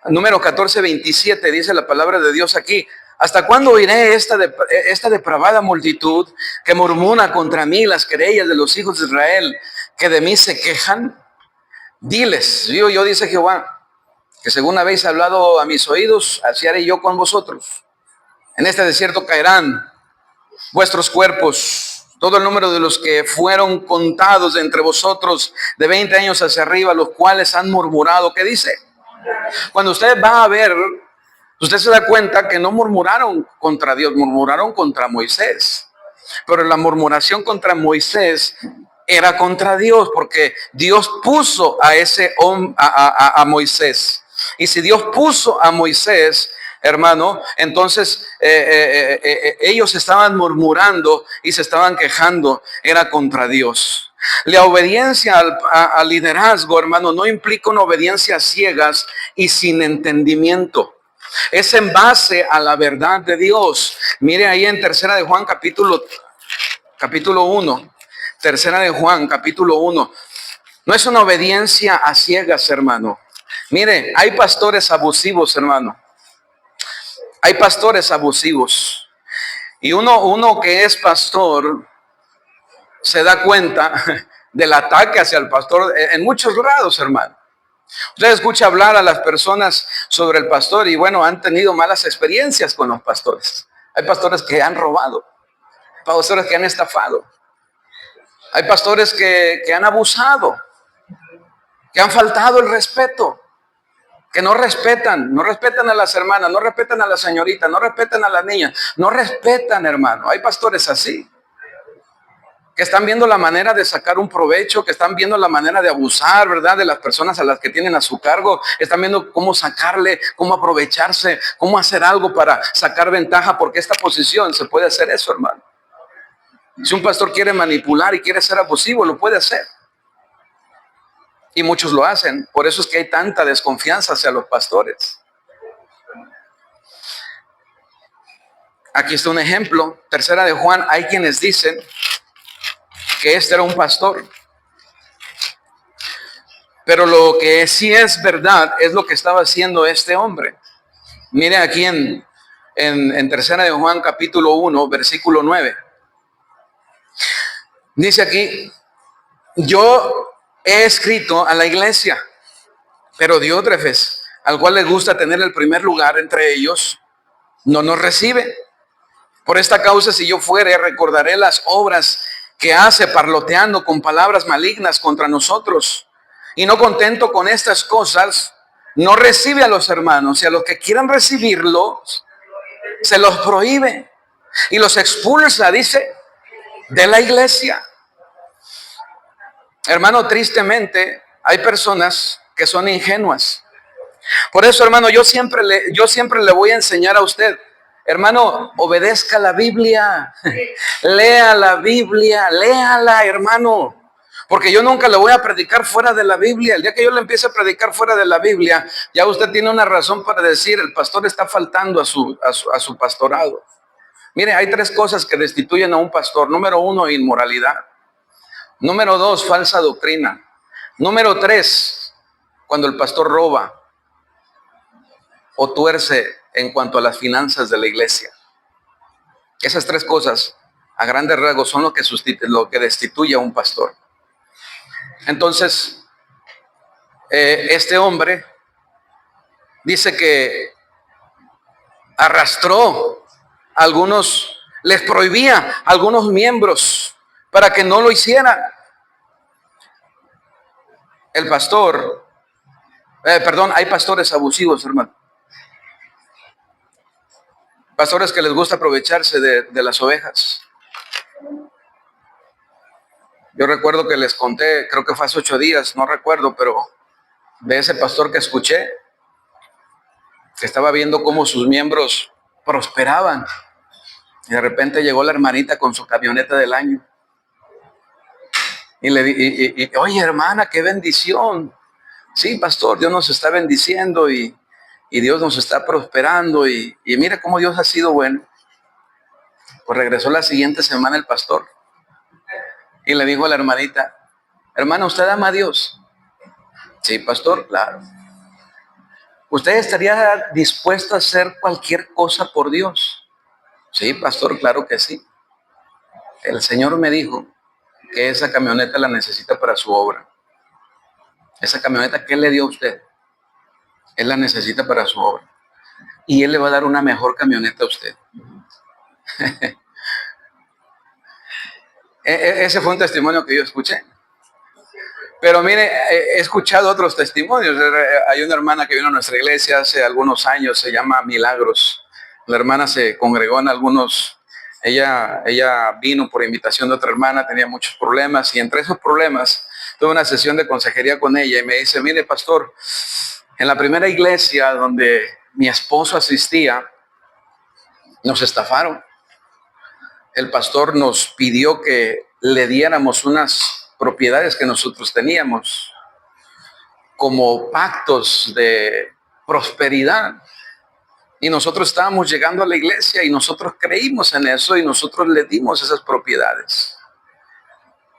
Número 14:27 dice la palabra de Dios aquí. ¿Hasta cuándo oiré esta depravada multitud que murmura contra mí las querellas de los hijos de Israel que de mí se quejan? Diles, yo dice Jehová, que según habéis hablado a mis oídos, así haré yo con vosotros. En este desierto caerán vuestros cuerpos, todo el número de los que fueron contados de entre vosotros de 20 años hacia arriba, los cuales han murmurado. ¿Qué dice? Cuando usted va a ver, usted se da cuenta que no murmuraron contra Dios, murmuraron contra Moisés. Pero la murmuración contra Moisés era contra Dios, porque Dios puso a ese hombre, a Moisés. Y si Dios puso a Moisés, hermano, entonces ellos estaban murmurando y se estaban quejando, era contra Dios. La obediencia al liderazgo, hermano, no implica una obediencia a ciegas y sin entendimiento. Es en base a la verdad de Dios. Mire ahí en Tercera de Juan capítulo 1. Tercera de Juan capítulo 1. No es una obediencia a ciegas, hermano. Mire, hay pastores abusivos, hermano. Hay pastores abusivos. Y uno que es pastor se da cuenta del ataque hacia el pastor en muchos grados, hermano. Usted escucha hablar a las personas sobre el pastor y bueno, han tenido malas experiencias con los pastores. Hay pastores que han robado, pastores que han estafado. Hay pastores que han abusado, que han faltado el respeto, que no respetan a las hermanas, no respetan a la señorita, no respetan a las niñas, no respetan, hermano. Hay pastores así, que están viendo la manera de sacar un provecho, que están viendo la manera de abusar, ¿verdad? De las personas a las que tienen a su cargo, están viendo cómo sacarle, cómo aprovecharse, cómo hacer algo para sacar ventaja, porque esta posición se puede hacer eso, hermano. Si un pastor quiere manipular y quiere ser abusivo, lo puede hacer. Y muchos lo hacen, por eso es que hay tanta desconfianza hacia los pastores. Aquí está un ejemplo, Tercera de Juan, hay quienes dicen que este era un pastor. Pero lo que sí es verdad es lo que estaba haciendo este hombre. Mire aquí en Tercera de Juan capítulo 1, versículo 9. Dice aquí, yo he escrito a la iglesia, pero Diótrefes, al cual le gusta tener el primer lugar entre ellos, no nos recibe. Por esta causa, si yo fuere, recordaré las obras que hace parloteando con palabras malignas contra nosotros. Y no contento con estas cosas, no recibe a los hermanos, y a los que quieran recibirlos, se los prohíbe y los expulsa, dice, de la iglesia. Hermano, tristemente, hay personas que son ingenuas. Por eso, hermano, yo siempre le voy a enseñar a usted, hermano, obedezca la Biblia, lea la Biblia, léala, hermano. Porque yo nunca le voy a predicar fuera de la Biblia. El día que yo le empiece a predicar fuera de la Biblia, ya usted tiene una razón para decir, el pastor está faltando a su pastorado. Mire, hay 3 cosas que destituyen a un pastor. Número 1, inmoralidad. Número 2, falsa doctrina. Número 3, cuando el pastor roba o tuerce en cuanto a las finanzas de la iglesia. Esas 3 cosas, a grandes rasgos, son lo que destituye a un pastor. Entonces, este hombre dice que arrastró a algunos, les prohibía a algunos miembros para que no lo hicieran. El pastor, hay pastores abusivos, hermano. Pastores que les gusta aprovecharse de las ovejas. Yo recuerdo que les conté, creo que fue hace 8 días, no recuerdo, pero de ese pastor que escuché, que estaba viendo cómo sus miembros prosperaban. Y de repente llegó la hermanita con su camioneta del año. Y le di, oye, hermana, qué bendición. Sí, pastor, Dios nos está bendiciendo y Dios nos está prosperando. Y mira cómo Dios ha sido bueno. Pues regresó la siguiente semana el pastor. Y le dijo a la hermanita, hermana, ¿usted ama a Dios? Sí, pastor, claro. ¿Usted estaría dispuesta a hacer cualquier cosa por Dios? Sí, pastor, claro que sí. El Señor me dijo que esa camioneta la necesita para su obra. Esa camioneta, ¿qué le dio a usted? Él la necesita para su obra. Y Él le va a dar una mejor camioneta a usted. Ese fue un testimonio que yo escuché. Pero mire, he escuchado otros testimonios. Hay una hermana que vino a nuestra iglesia hace algunos años, se llama Milagros. La hermana se congregó en algunos, ella vino por invitación de otra hermana, tenía muchos problemas y entre esos problemas tuve una sesión de consejería con ella y me dice, mire pastor, en la primera iglesia donde mi esposo asistía, nos estafaron. El pastor nos pidió que le diéramos unas propiedades que nosotros teníamos como pactos de prosperidad. Y nosotros estábamos llegando a la iglesia y nosotros creímos en eso y nosotros le dimos esas propiedades.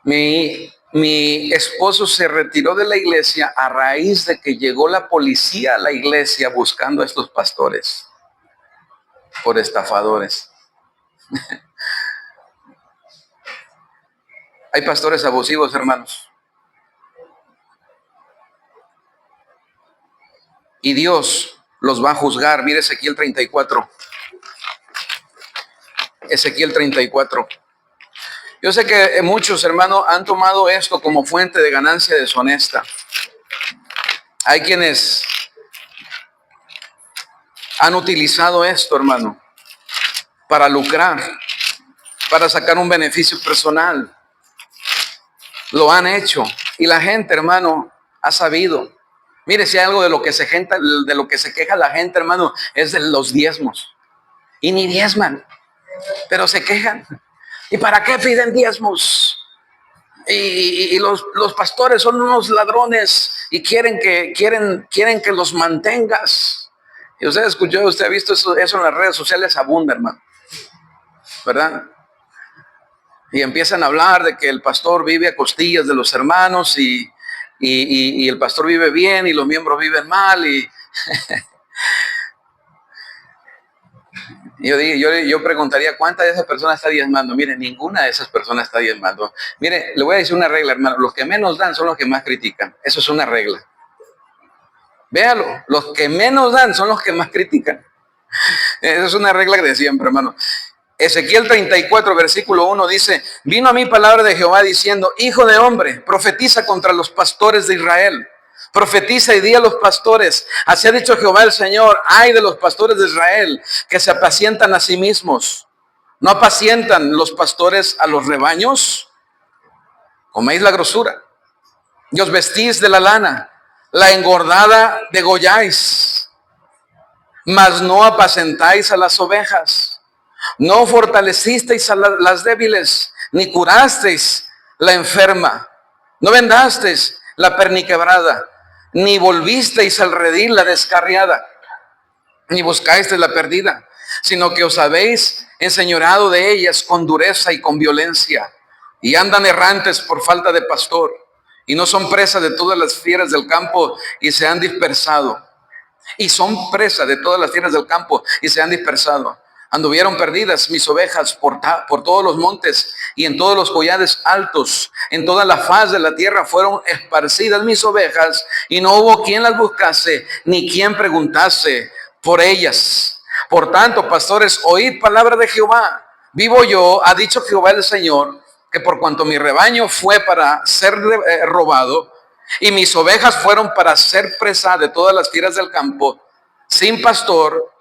Mi esposo se retiró de la iglesia a raíz de que llegó la policía a la iglesia buscando a estos pastores por estafadores. Hay pastores abusivos, hermanos. Y Dios los va a juzgar. Mire Ezequiel 34. Ezequiel 34. Yo sé que muchos, hermanos, han tomado esto como fuente de ganancia deshonesta. Hay quienes han utilizado esto, hermano, para lucrar, para sacar un beneficio personal. Lo han hecho. Y la gente, hermano, ha sabido. Mire, si hay algo de lo que se queja la gente, hermano, es de los diezmos. Y ni diezman, pero se quejan. ¿Y para qué piden diezmos? Y los pastores son unos ladrones y quieren que los mantengas. Y usted ha visto eso en las redes sociales, abunda, hermano, ¿verdad? Y empiezan a hablar de que el pastor vive a costillas de los hermanos y el pastor vive bien y los miembros viven mal. Y yo preguntaría, ¿cuántas de esas personas está diezmando? Mire, ninguna de esas personas está diezmando. Mire, le voy a decir una regla, hermano. Los que menos dan son los que más critican. Eso es una regla. Véalo, los que menos dan son los que más critican. Esa es una regla de siempre, hermano. Ezequiel 34, versículo 1 dice, vino a mí palabra de Jehová diciendo, hijo de hombre, profetiza contra los pastores de Israel. Profetiza y di a los pastores, así ha dicho Jehová el Señor, ay de los pastores de Israel que se apacientan a sí mismos. ¿No apacientan los pastores a los rebaños? Coméis la grosura y os vestís de la lana la engordada degolláis, mas no apacentáis a las ovejas. No fortalecisteis a las débiles, ni curasteis la enferma. No vendasteis la perniquebrada, ni volvisteis al redil la descarriada, ni buscasteis la perdida, sino que os habéis enseñoreado de ellas con dureza y con violencia, y andan errantes por falta de pastor, y no son presa de todas las fieras del campo, y se han dispersado. Y son presa de todas las fieras del campo, y se han dispersado. Anduvieron perdidas mis ovejas por todos los montes y en todos los collados altos. En toda la faz de la tierra fueron esparcidas mis ovejas, y no hubo quien las buscase, ni quien preguntase por ellas. Por tanto, pastores, oíd palabra de Jehová. Vivo yo, ha dicho Jehová el Señor, que por cuanto mi rebaño fue para ser robado, y mis ovejas fueron para ser presa de todas las fieras del campo, sin pastor,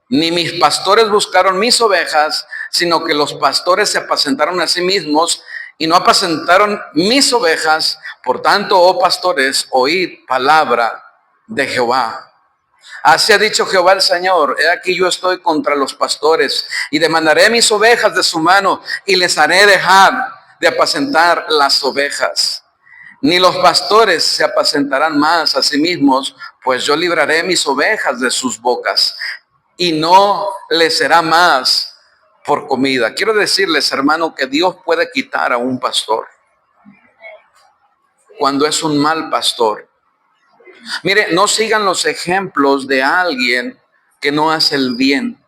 ni mis pastores buscaron mis ovejas, sino que los pastores se apacentaron a sí mismos y no apacentaron mis ovejas. Por tanto, oh pastores, oíd palabra de Jehová. Así ha dicho Jehová el Señor: he aquí yo estoy contra los pastores, y demandaré mis ovejas de su mano, y les haré dejar de apacentar las ovejas. Ni los pastores se apacentarán más a sí mismos, pues yo libraré mis ovejas de sus bocas, y no les será más por comida. Quiero decirles, hermano, que Dios puede quitar a un pastor cuando es un mal pastor. Mire, no sigan los ejemplos de alguien que no hace el bien.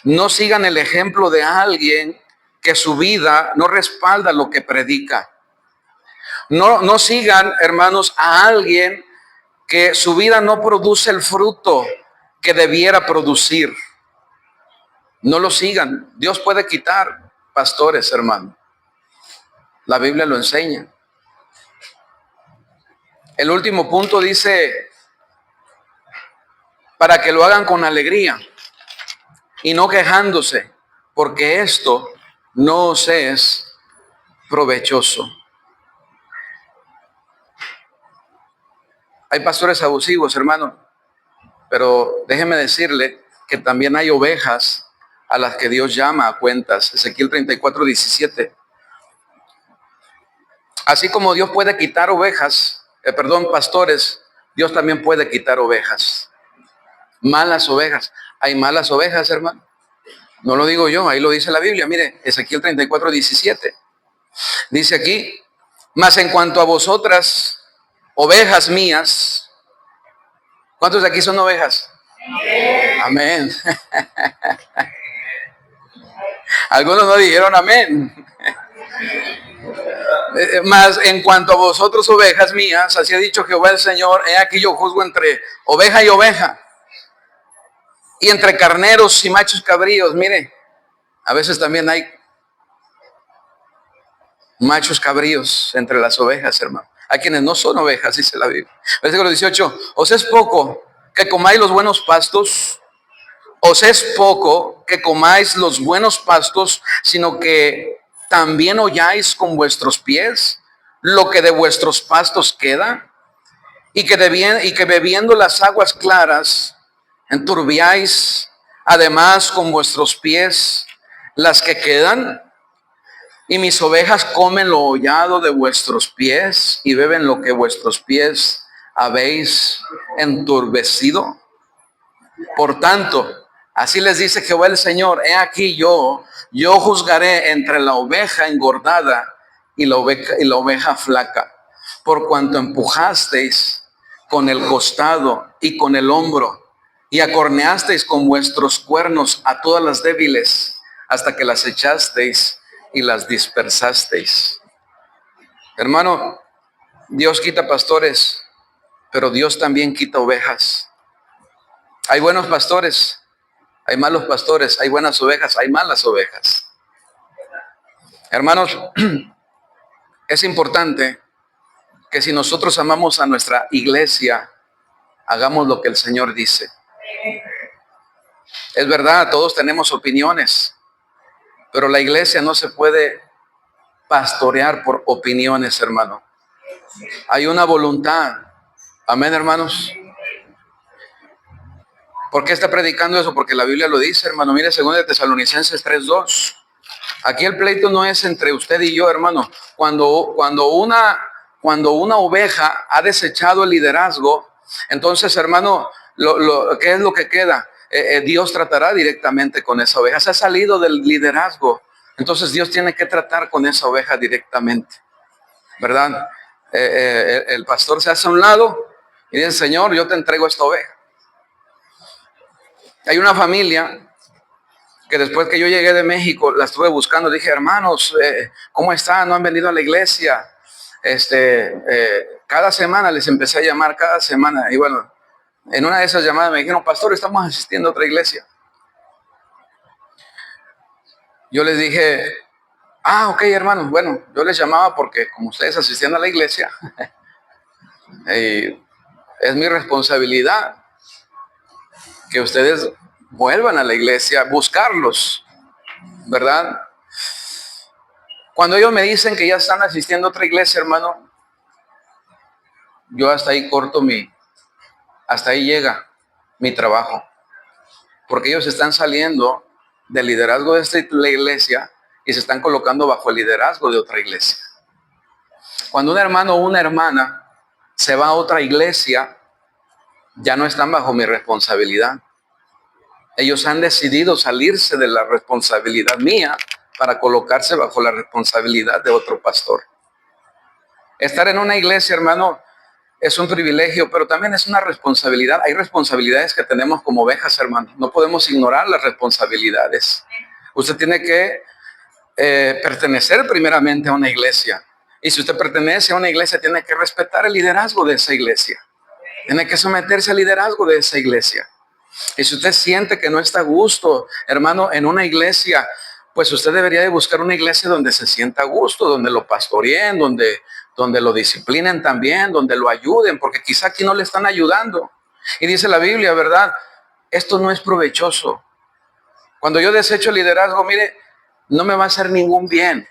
No sigan el ejemplo de alguien que su vida no respalda lo que predica. No sigan, hermanos, a alguien que su vida no produce el fruto que debiera producir. No lo sigan. Dios puede quitar pastores, hermano. La Biblia lo enseña. El último punto dice, para que lo hagan con alegría y no quejándose, porque esto no os es provechoso. Hay pastores abusivos, hermano, pero déjeme decirle que también hay ovejas a las que Dios llama a cuentas. Ezequiel 34:17. Así como Dios puede quitar pastores, Dios también puede quitar ovejas. Malas ovejas. Hay malas ovejas, hermano. No lo digo yo, ahí lo dice la Biblia. Mire, Ezequiel 34:17. Dice aquí: mas en cuanto a vosotras, ovejas mías. ¿Cuántos de aquí son ovejas? Amén. Algunos no dijeron amén. Mas en cuanto a vosotros, ovejas mías, así ha dicho Jehová el Señor: he aquí yo juzgo entre oveja y oveja, y entre carneros y machos cabríos. Mire, a veces también hay machos cabríos entre las ovejas, hermano. Hay quienes no son ovejas, dice la Biblia. Versículo 18: os es poco que comáis los buenos pastos, os es poco que comáis los buenos pastos, sino que también holláis con vuestros pies lo que de vuestros pastos queda, y que bebiendo las aguas claras enturbiáis además con vuestros pies las que quedan. Y mis ovejas comen lo hollado de vuestros pies y beben lo que vuestros pies habéis enturbecido. Por tanto, así les dice Jehová el Señor: he aquí yo juzgaré entre la oveja engordada y la oveja flaca, por cuanto empujasteis con el costado y con el hombro, y acorneasteis con vuestros cuernos a todas las débiles, hasta que las echasteis y las dispersasteis. Hermano, Dios quita pastores, pero Dios también quita ovejas. Hay buenos pastores, hay malos pastores, hay buenas ovejas, hay malas ovejas. Hermanos, es importante que si nosotros amamos a nuestra iglesia, hagamos lo que el Señor dice. Es verdad, todos tenemos opiniones, pero la iglesia no se puede pastorear por opiniones, hermano. Hay una voluntad Amén, hermanos. ¿Por qué está predicando eso? Porque la Biblia lo dice, hermano. Mire, 2 Tesalonicenses 3:2. Aquí el pleito no es entre usted y yo, hermano. Cuando una oveja ha desechado el liderazgo, entonces, hermano, ¿qué es lo que queda? Dios tratará directamente con esa oveja. Se ha salido del liderazgo. Entonces Dios tiene que tratar con esa oveja directamente, ¿verdad? El pastor se hace a un lado y dice, Señor, yo te entrego esta oveja. Hay una familia que después que yo llegué de México, la estuve buscando, dije, hermanos, ¿cómo están? ¿No han venido a la iglesia? Cada semana les empecé a llamar, cada semana, y bueno, en una de esas llamadas me dijeron, pastor, estamos asistiendo a otra iglesia. Yo les dije, ok, hermanos, bueno, yo les llamaba porque como ustedes asistían a la iglesia, es mi responsabilidad que ustedes vuelvan a la iglesia, buscarlos, ¿verdad? Cuando ellos me dicen que ya están asistiendo a otra iglesia, hermano, yo hasta ahí hasta ahí llega mi trabajo. Porque ellos están saliendo del liderazgo de esta iglesia y se están colocando bajo el liderazgo de otra iglesia. Cuando un hermano o una hermana se va a otra iglesia, ya no están bajo mi responsabilidad. Ellos han decidido salirse de la responsabilidad mía para colocarse bajo la responsabilidad de otro pastor. Estar en una iglesia, hermano, es un privilegio, pero también es una responsabilidad. Hay responsabilidades que tenemos como ovejas, hermano. No podemos ignorar las responsabilidades. Usted tiene que pertenecer primeramente a una iglesia. Y si usted pertenece a una iglesia, tiene que respetar el liderazgo de esa iglesia. Tiene que someterse al liderazgo de esa iglesia. Y si usted siente que no está a gusto, hermano, en una iglesia, pues usted debería de buscar una iglesia donde se sienta a gusto, donde lo pastoreen, donde lo disciplinen también, donde lo ayuden, porque quizá aquí no le están ayudando. Y dice la Biblia, ¿verdad? Esto no es provechoso. Cuando yo desecho el liderazgo, mire, no me va a hacer ningún bien.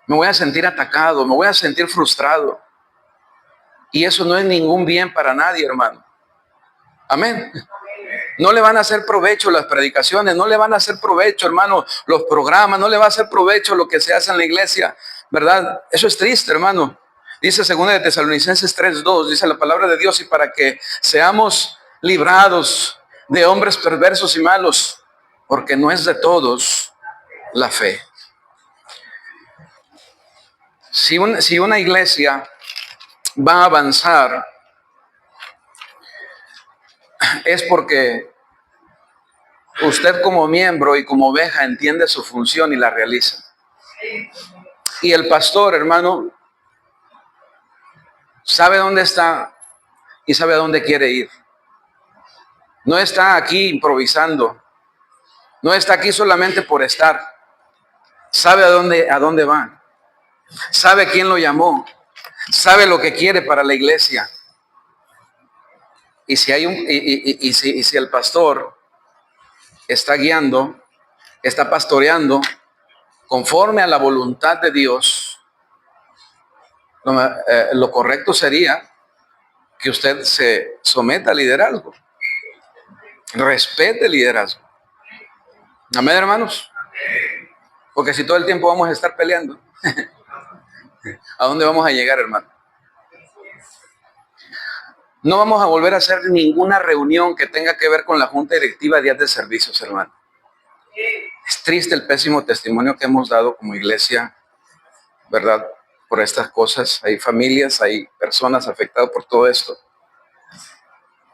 Me voy a sentir atacado, me voy a sentir frustrado. Y eso no es ningún bien para nadie, hermano. Amén. No le van a hacer provecho las predicaciones, no le van a hacer provecho, hermano, los programas, no le va a hacer provecho lo que se hace en la iglesia, ¿verdad? Eso es triste, hermano. Dice 2 Tesalonicenses 3:2, dice la palabra de Dios, y para que seamos librados de hombres perversos y malos, porque no es de todos la fe. Si una iglesia va a avanzar, es porque usted como miembro y como oveja entiende su función y la realiza. Y el pastor, hermano, sabe dónde está y sabe a dónde quiere ir. No está aquí improvisando. No está aquí solamente por estar. Sabe a dónde va. Sabe quién lo llamó. Sabe lo que quiere para la iglesia. Y si el pastor está guiando, está pastoreando conforme a la voluntad de Dios, lo correcto sería que usted se someta al liderazgo. Respete el liderazgo. Amén, hermanos. Porque si todo el tiempo vamos a estar peleando, ¿a dónde vamos a llegar, hermano? No vamos a volver a hacer ninguna reunión que tenga que ver con la junta directiva de días de servicios, hermano. Es triste el pésimo testimonio que hemos dado como iglesia, ¿verdad? Por estas cosas. Hay familias, hay personas afectadas por todo esto.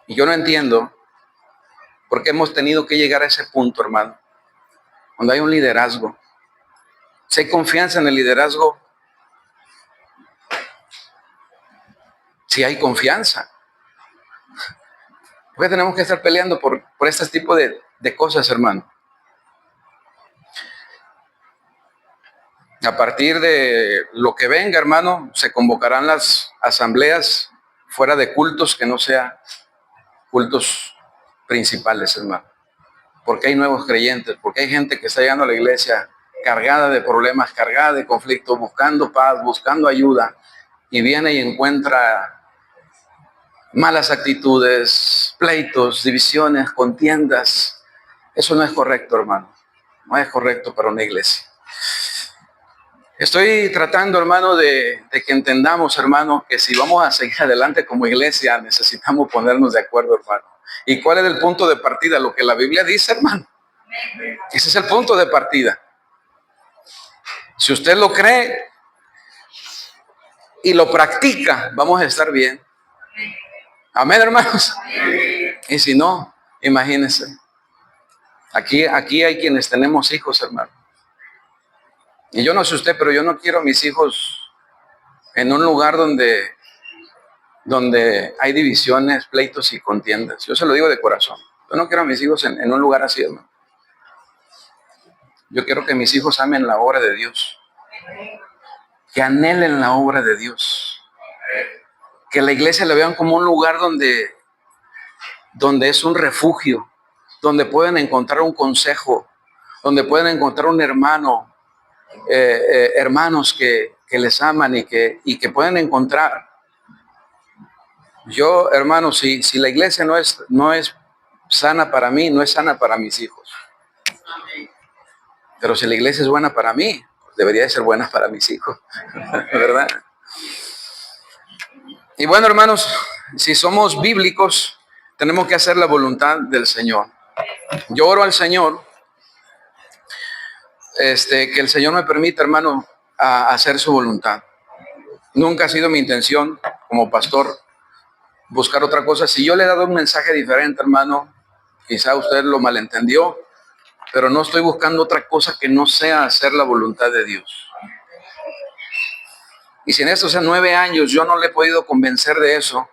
Y yo no entiendo por qué hemos tenido que llegar a ese punto, hermano. Cuando hay un liderazgo. Si hay confianza en el liderazgo, si hay confianza. ¿Por qué tenemos que estar peleando por este tipo de cosas, hermano? A partir de lo que venga, hermano, se convocarán las asambleas fuera de cultos que no sean cultos principales, hermano. Porque hay nuevos creyentes, porque hay gente que está llegando a la iglesia cargada de problemas, cargada de conflictos, buscando paz, buscando ayuda, y viene y encuentra malas actitudes, pleitos, divisiones, contiendas. Eso no es correcto, hermano. No es correcto para una iglesia. Estoy tratando, hermano, de que entendamos, hermano, que si vamos a seguir adelante como iglesia, necesitamos ponernos de acuerdo, hermano. ¿Y cuál es el punto de partida? Lo que la Biblia dice, hermano. Ese es el punto de partida. Si usted lo cree y lo practica, vamos a estar bien. Amén, hermanos. Y si no, imagínense. Aquí hay quienes tenemos hijos, hermano. Y yo no sé usted, pero yo no quiero a mis hijos en un lugar donde hay divisiones, pleitos y contiendas. Yo se lo digo de corazón. Yo no quiero a mis hijos en un lugar así, hermano. Yo quiero que mis hijos amen la obra de Dios. Que anhelen la obra de Dios. Que la iglesia la vean como un lugar donde es un refugio, donde pueden encontrar un consejo, donde pueden encontrar un hermano, hermanos que les aman y que pueden encontrar. Yo, hermano, si la iglesia no es sana para mí, no es sana para mis hijos. Pero si la iglesia es buena para mí, debería de ser buena para mis hijos, ¿verdad? Y bueno, hermanos, si somos bíblicos, tenemos que hacer la voluntad del Señor. Yo oro al Señor, que el Señor me permita, hermano, a hacer su voluntad. Nunca ha sido mi intención como pastor buscar otra cosa. Si yo le he dado un mensaje diferente, hermano, quizá usted lo malentendió, pero no estoy buscando otra cosa que no sea hacer la voluntad de Dios. Y si en estos 9 años yo no le he podido convencer de eso,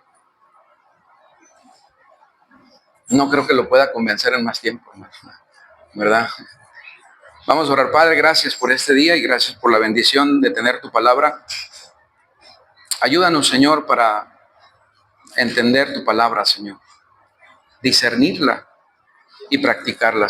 no creo que lo pueda convencer en más tiempo, ¿verdad? Vamos a orar. Padre, gracias por este día y gracias por la bendición de tener tu palabra. Ayúdanos, Señor, para entender tu palabra, Señor, discernirla y practicarla.